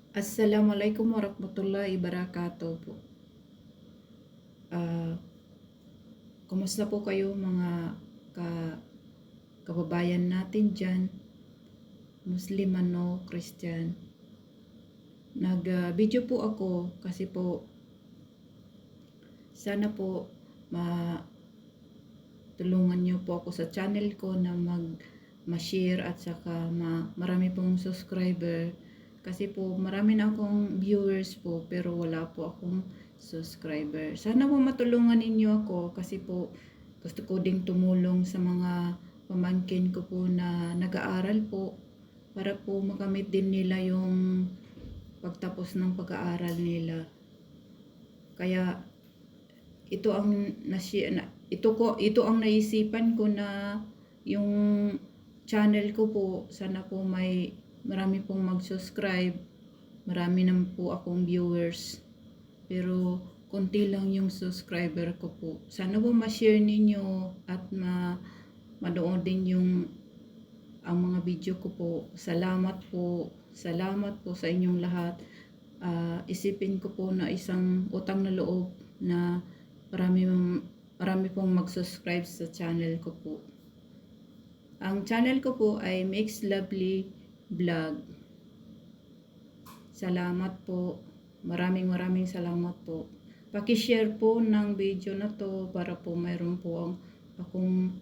Assalamualaikum warahmatullahi wabarakatuh po. Ah, Kumusta po kayo mga ka kababayan natin dyan, Muslim ano, Christian. Nag-video po ako kasi po sana po matulungan niyo po ako sa channel ko na ma-share at saka marami pong subscriber. Kasi po marami na akong viewers po pero wala po akong subscriber. Sana po matulungan ninyo ako kasi po gusto ko ding tumulong sa mga pamangkin ko po na nag-aaral po para po makamit din nila yung pagtapos ng pag-aaral nila. Kaya ito ang ito ang naisipan ko na yung channel ko po sana po marami pong mag-subscribe. Marami naman po akong viewers. Pero konti lang yung subscriber ko po. Sana po ma-share ninyo at manood din ang mga video ko po. Salamat po. Salamat po sa inyong lahat. Isipin ko po na isang utang na loob na marami pong mag-subscribe sa channel ko po. Ang channel ko po ay Mix Lovely Vlog. Salamat po. Maraming salamat po. Paki-share po ng video na to para po mayroon po akong